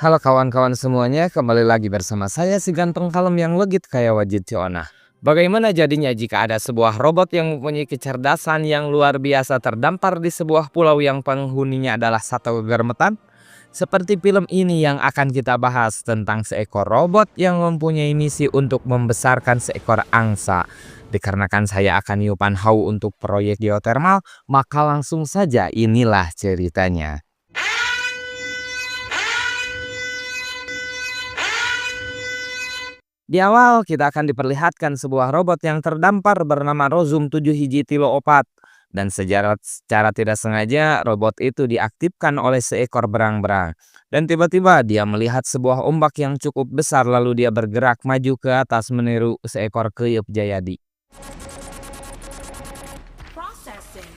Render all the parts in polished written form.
Halo kawan-kawan semuanya, kembali lagi bersama saya si ganteng kalem yang legit kayak wajid Cionah. Bagaimana jadinya jika ada sebuah robot yang mempunyai kecerdasan yang luar biasa terdampar di sebuah pulau yang penghuninya adalah satu gegermetan? Seperti film ini yang akan kita bahas tentang seekor robot yang mempunyai misi untuk membesarkan seekor angsa. Dikarenakan saya akan niupan hau untuk proyek geotermal, maka langsung saja inilah ceritanya. Di awal kita akan diperlihatkan sebuah robot yang terdampar bernama Rozum 7 hiji tilo opat. Dan secara tidak sengaja robot itu diaktifkan oleh seekor berang-berang. Dan tiba-tiba dia melihat sebuah ombak yang cukup besar lalu dia bergerak maju ke atas meniru seekor keyup jayadi. Processing.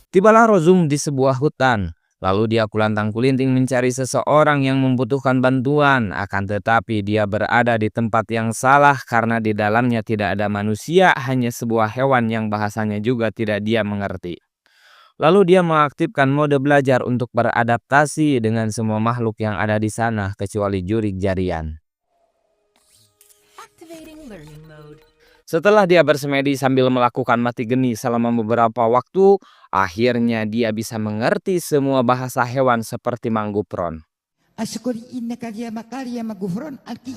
Tibalah Rozum di sebuah hutan. Lalu dia kulantang-kulinting mencari seseorang yang membutuhkan bantuan. Akan tetapi dia berada di tempat yang salah karena di dalamnya tidak ada manusia, hanya sebuah hewan yang bahasanya juga tidak dia mengerti. Lalu dia mengaktifkan mode belajar untuk beradaptasi dengan semua makhluk yang ada di sana kecuali jurik jarian. Activating learning mode. Setelah dia bersemedi sambil melakukan mati geni selama beberapa waktu, akhirnya dia bisa mengerti semua bahasa hewan seperti manggupron. Ashkori inna kagiyama kaliyama gufron alki.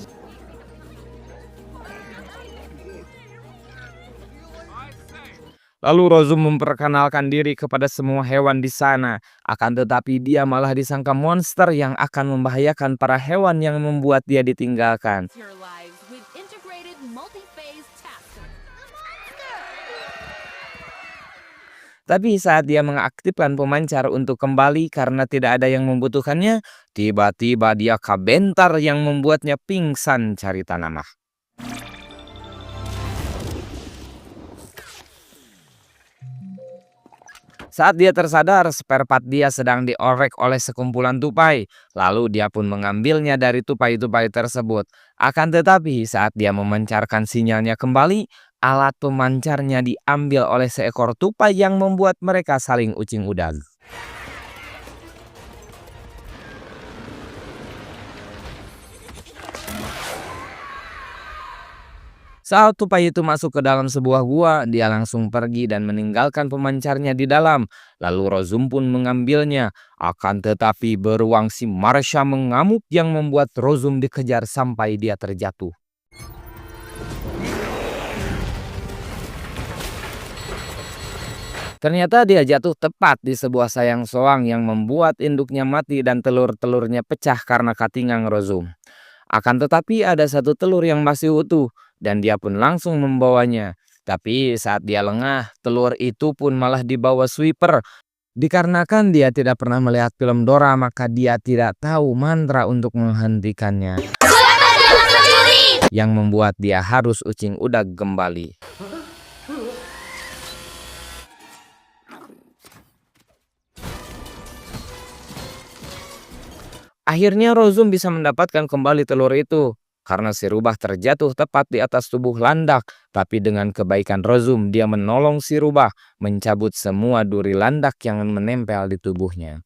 Lalu Rozum memperkenalkan diri kepada semua hewan di sana. Akan tetapi dia malah disangka monster yang akan membahayakan para hewan yang membuat dia ditinggalkan. Your lives with integrated multi-phase tasks. Tapi saat dia mengaktifkan pemancar untuk kembali karena tidak ada yang membutuhkannya, tiba-tiba dia kabentar yang membuatnya pingsan cari tanamah. Saat dia tersadar, spare part dia sedang diorek oleh sekumpulan tupai. Lalu dia pun mengambilnya dari tupai-tupai tersebut. Akan tetapi saat dia memancarkan sinyalnya kembali, alat pemancarnya diambil oleh seekor tupai yang membuat mereka saling ucing udag. Saat tupai itu masuk ke dalam sebuah gua, dia langsung pergi dan meninggalkan pemancarnya di dalam. Lalu Rozum pun mengambilnya. Akan tetapi beruang si Marsha mengamuk yang membuat Rozum dikejar sampai dia terjatuh. Ternyata dia jatuh tepat di sebuah sayang soang yang membuat induknya mati dan telur-telurnya pecah karena katingang Rozum. Akan tetapi ada satu telur yang masih utuh dan dia pun langsung membawanya. Tapi saat dia lengah, telur itu pun malah dibawa sweeper. Dikarenakan dia tidak pernah melihat film Dora, maka dia tidak tahu mantra untuk menghentikannya. Yang membuat dia harus ucing udag kembali. Akhirnya Rozum bisa mendapatkan kembali telur itu. Karena si rubah terjatuh tepat di atas tubuh landak. Tapi dengan kebaikan Rozum, dia menolong si rubah mencabut semua duri landak yang menempel di tubuhnya.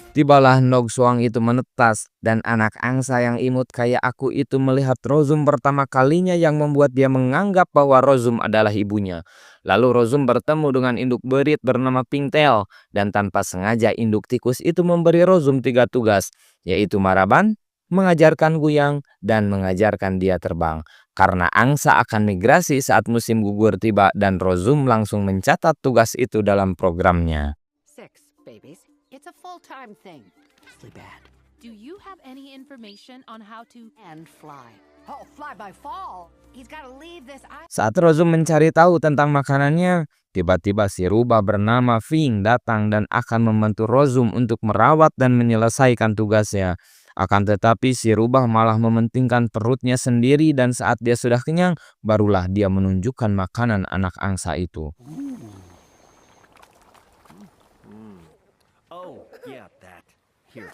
Tibalah Nog Suang itu menetas dan anak angsa yang imut kayak aku itu melihat Rozum pertama kalinya yang membuat dia menganggap bahwa Rozum adalah ibunya. Lalu Rozum bertemu dengan induk berit bernama Pinktail dan tanpa sengaja induk tikus itu memberi Rozum 3 tugas, yaitu maraban, mengajarkan guyang, dan mengajarkan dia terbang. Karena angsa akan migrasi saat musim gugur tiba dan Rozum langsung mencatat tugas itu dalam programnya. 6 babies. It's a full-time thing. Too bad. Do you have any information on how to and fly? Oh, fly by fall. He's got to leave this island. Saat Rozum mencari tahu tentang makanannya, tiba-tiba si rubah bernama Fing datang dan akan membantu Rozum untuk merawat dan menyelesaikan tugasnya. Akan tetapi si rubah malah mementingkan perutnya sendiri dan saat dia sudah kenyang, barulah dia menunjukkan makanan anak angsa itu. Oh, yeah, that. Here.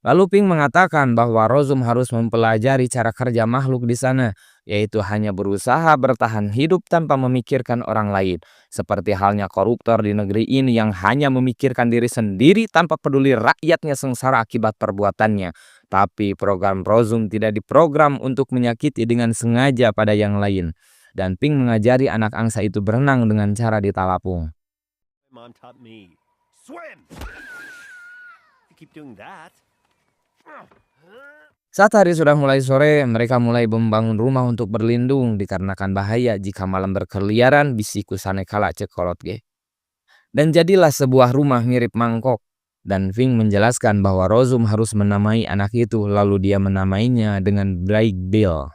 Lalu Pink mengatakan bahwa Rozum harus mempelajari cara kerja makhluk di sana, yaitu hanya berusaha bertahan hidup tanpa memikirkan orang lain. Seperti halnya koruptor di negeri ini yang hanya memikirkan diri sendiri tanpa peduli rakyatnya sengsara akibat perbuatannya. Tapi program Rozum tidak diprogram untuk menyakiti dengan sengaja pada yang lain. Dan Pink mengajari anak angsa itu berenang dengan cara ditalapung. Mom taught me swim. If you keep doing that. Saat hari sudah mulai sore, mereka mulai membangun rumah untuk berlindung dikarenakan bahaya jika malam berkeliaran bisiku sanekala cekolot ge. Dan jadilah sebuah rumah mirip mangkok. Dan Fink menjelaskan bahwa Rozum harus menamai anak itu, lalu dia menamainya dengan Bright Bill.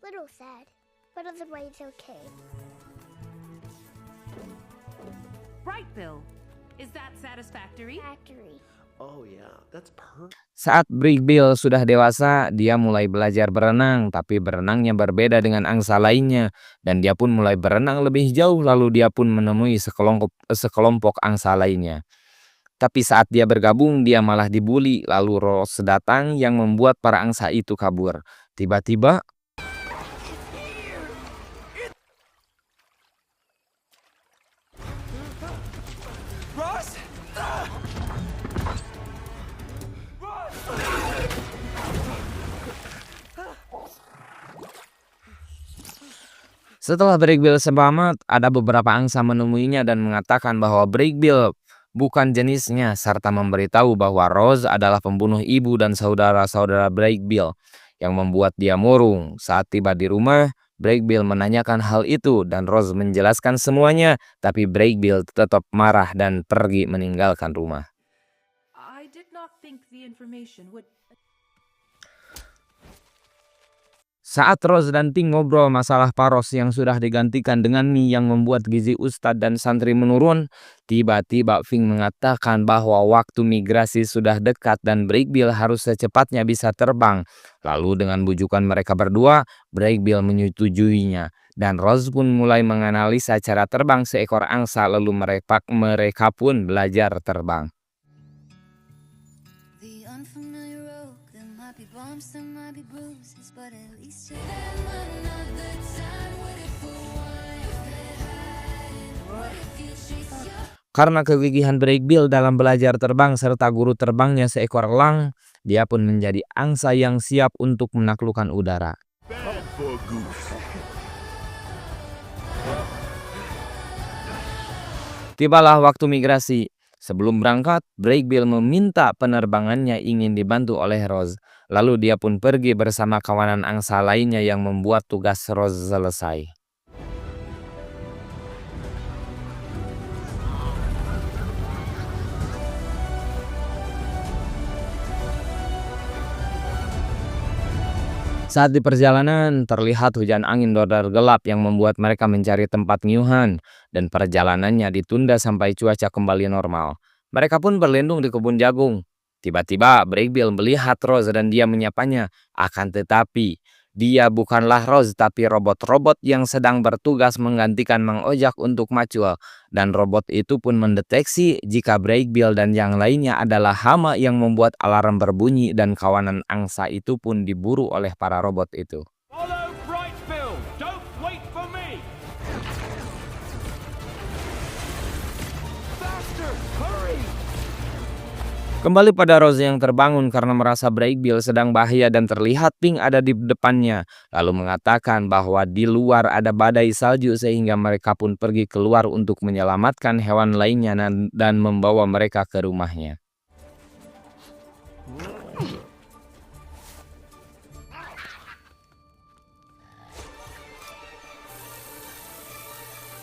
Little sad, but otherwise okay. Bright Bill. Is that satisfactory? Factory. Oh yeah, that's perfect. Saat Bright Bill sudah dewasa, dia mulai belajar berenang, tapi berenangnya berbeda dengan angsa lainnya. Dan dia pun mulai berenang lebih jauh, lalu dia pun menemui sekelompok angsa lainnya. Tapi saat dia bergabung, dia malah dibuli, lalu Rose datang yang membuat para angsa itu kabur. Tiba-tiba, setelah Bright Bill selamat, ada beberapa angsa menemuinya dan mengatakan bahwa Bright Bill bukan jenisnya, serta memberitahu bahwa Rose adalah pembunuh ibu dan saudara-saudara Bright Bill, yang membuat dia murung. Saat tiba di rumah, Bright Bill menanyakan hal itu dan Rose menjelaskan semuanya, tapi Bright Bill tetap marah dan pergi meninggalkan rumah. I did not think the information would... Saat Rose dan Pink ngobrol masalah Paros yang sudah digantikan dengan mie yang membuat gizi Ustadz dan santri menurun, tiba-tiba Pink mengatakan bahwa waktu migrasi sudah dekat dan Bright Bill harus secepatnya bisa terbang. Lalu dengan bujukan mereka berdua, Bright Bill menyetujuinya. Dan Rose pun mulai menganalisa cara terbang seekor angsa, lalu mereka pun belajar terbang. The unfamiliar road, there might be bumps, there might be bruises, but at least you're there another time. What if for one you get high? What if you chase your... Karena kegigihan Bright Bill dalam belajar terbang serta guru terbangnya seekor elang, dia pun menjadi angsa yang siap untuk menaklukkan udara. Bad for a goose. Tibalah waktu migrasi. Sebelum berangkat, Bright Bill meminta penerbangannya ingin dibantu oleh Rose. Lalu dia pun pergi bersama kawanan angsa lainnya yang membuat tugas Rose selesai. Saat di perjalanan, terlihat hujan angin dodar gelap yang membuat mereka mencari tempat nyuhan, dan perjalanannya ditunda sampai cuaca kembali normal. Mereka pun berlindung di kebun jagung. Tiba-tiba Bright Bill melihat Rose dan dia menyapanya. Akan tetapi, dia bukanlah Rose tapi robot-robot yang sedang bertugas menggantikan Mang Ojak untuk macul. Dan robot itu pun mendeteksi jika Bright Bill dan yang lainnya adalah hama yang membuat alarm berbunyi, dan kawanan angsa itu pun diburu oleh para robot itu. Follow Bright Bill. Don't wait for me. Faster, hurry. Kembali pada Rose yang terbangun karena merasa Bright Bill sedang bahaya dan terlihat Pink ada di depannya. Lalu mengatakan bahwa di luar ada badai salju sehingga mereka pun pergi keluar untuk menyelamatkan hewan lainnya dan membawa mereka ke rumahnya.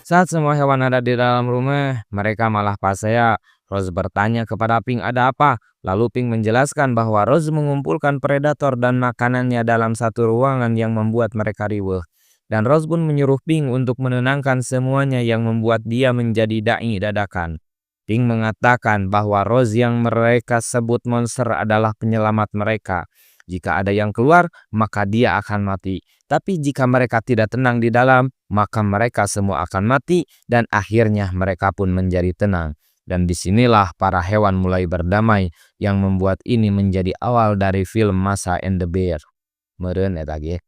Saat semua hewan ada di dalam rumah, mereka malah pasea. Rose bertanya kepada Pink ada apa. Lalu Pink menjelaskan bahwa Rose mengumpulkan predator dan makanannya dalam satu ruangan yang membuat mereka riweuh. Dan Rose pun menyuruh Pink untuk menenangkan semuanya yang membuat dia menjadi dai dadakan. Pink mengatakan bahwa Rose yang mereka sebut monster adalah penyelamat mereka. Jika ada yang keluar, maka dia akan mati. Tapi jika mereka tidak tenang di dalam, maka mereka semua akan mati dan akhirnya mereka pun menjadi tenang. Dan disinilah para hewan mulai berdamai yang membuat ini menjadi awal dari film Masha and the Bear. Meureun eta ge.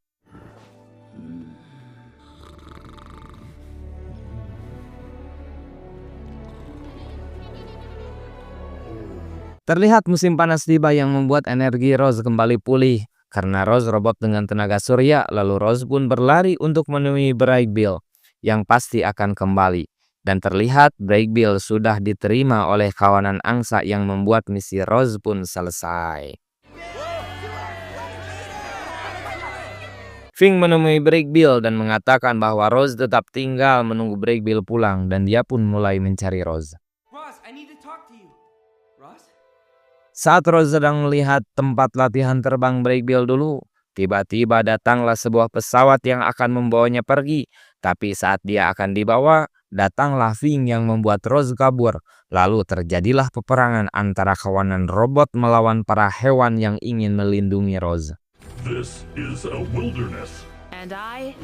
Terlihat musim panas tiba yang membuat energi Rose kembali pulih. Karena Rose robot dengan tenaga surya, lalu Rose pun berlari untuk menemui Brave Bill yang pasti akan kembali. Dan terlihat Brave Bill sudah diterima oleh kawanan angsa yang membuat misi Rose pun selesai. Fink menemui Brave Bill dan mengatakan bahwa Rose tetap tinggal menunggu Brave Bill pulang dan dia pun mulai mencari Rose. Ross, I need to talk to you. Ross? Saat Rose sedang melihat tempat latihan terbang Brave Bill dulu, tiba-tiba datanglah sebuah pesawat yang akan membawanya pergi. Tapi saat dia akan dibawa, datanglah Fink yang membuat Rose kabur. Lalu terjadilah peperangan antara kawanan robot melawan para hewan yang ingin melindungi Rose. This is a wilderness. And I...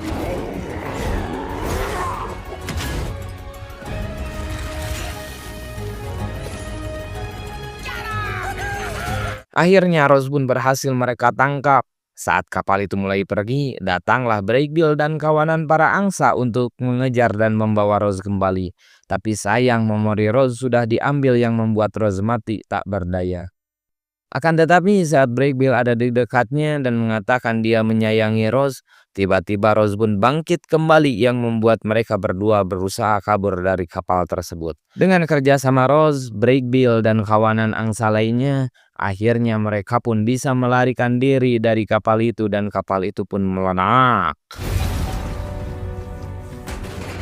Akhirnya Rose pun berhasil mereka tangkap. Saat kapal itu mulai pergi, datanglah Brave Bill dan kawanan para angsa untuk mengejar dan membawa Rose kembali. Tapi sayang memori Rose sudah diambil yang membuat Rose mati tak berdaya. Akan tetapi saat Brave Bill ada di dekatnya dan mengatakan dia menyayangi Rose, tiba-tiba Rose pun bangkit kembali yang membuat mereka berdua berusaha kabur dari kapal tersebut. Dengan kerjasama Rose, Brave Bill dan kawanan angsa lainnya, akhirnya mereka pun bisa melarikan diri dari kapal itu dan kapal itu pun meledak.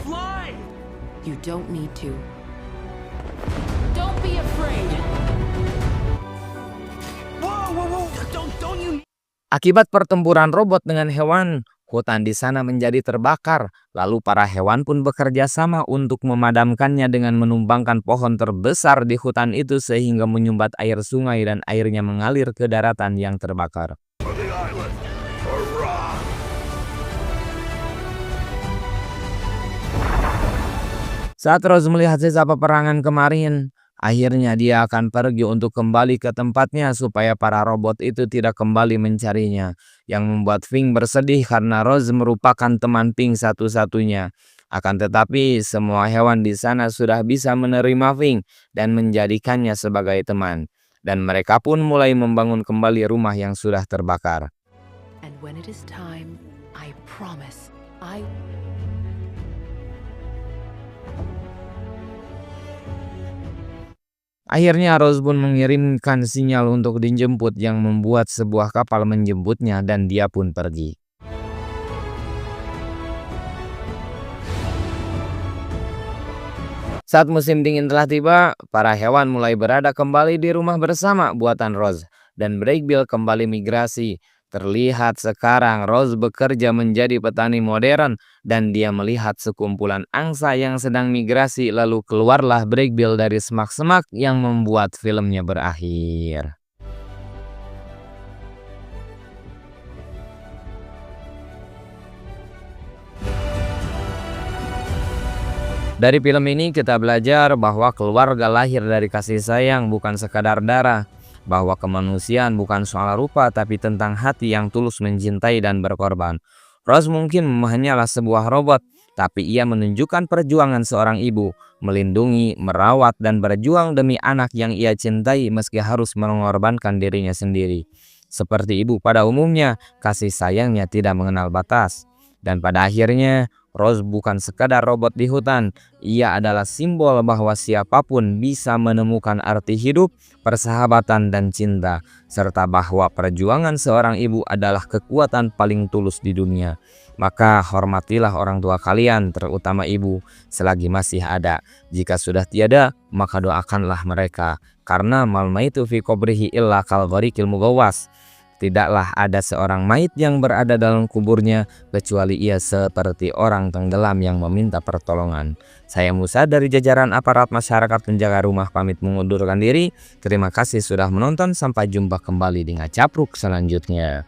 Fly! You don't need to. Don't be afraid. Whoa! Don't you... Akibat pertempuran robot dengan hewan, hutan di sana menjadi terbakar. Lalu para hewan pun bekerja sama untuk memadamkannya dengan menumbangkan pohon terbesar di hutan itu sehingga menyumbat air sungai dan airnya mengalir ke daratan yang terbakar. For the island. Hurrah! Saat Rose melihat sisa peperangan kemarin, akhirnya dia akan pergi untuk kembali ke tempatnya supaya para robot itu tidak kembali mencarinya. Yang membuat Fink bersedih karena Rose merupakan teman Fink satu-satunya. Akan tetapi semua hewan di sana sudah bisa menerima Fink dan menjadikannya sebagai teman. Dan mereka pun mulai membangun kembali rumah yang sudah terbakar. And when it is time, I promise, Akhirnya Rose pun mengirimkan sinyal untuk dijemput yang membuat sebuah kapal menjemputnya dan dia pun pergi. Saat musim dingin telah tiba, para hewan mulai berada kembali di rumah bersama buatan Rose dan Brave Bill kembali migrasi. Terlihat sekarang Rose bekerja menjadi petani modern dan dia melihat sekumpulan angsa yang sedang migrasi lalu keluarlah Brave Bill dari semak-semak yang membuat filmnya berakhir. Dari film ini kita belajar bahwa keluarga lahir dari kasih sayang bukan sekadar darah. Bahwa kemanusiaan bukan soal rupa tapi tentang hati yang tulus mencintai dan berkorban. Rose mungkin hanyalah sebuah robot, tapi ia menunjukkan perjuangan seorang ibu, melindungi, merawat, dan berjuang demi anak yang ia cintai meski harus mengorbankan dirinya sendiri. Seperti ibu pada umumnya, kasih sayangnya tidak mengenal batas. Dan pada akhirnya, Rose bukan sekadar robot di hutan. Ia adalah simbol bahwa siapapun bisa menemukan arti hidup, persahabatan, dan cinta. Serta bahwa perjuangan seorang ibu adalah kekuatan paling tulus di dunia. Maka hormatilah orang tua kalian, terutama ibu, selagi masih ada. Jika sudah tiada, maka doakanlah mereka. Karena mal maitu fi qabrihi illa kal gharikil mugawwas. Tidaklah ada seorang mayit yang berada dalam kuburnya kecuali ia seperti orang tenggelam yang meminta pertolongan. Saya Musa dari jajaran aparat masyarakat penjaga rumah pamit mengundurkan diri. Terima kasih sudah menonton, sampai jumpa kembali di Ngacapruk selanjutnya.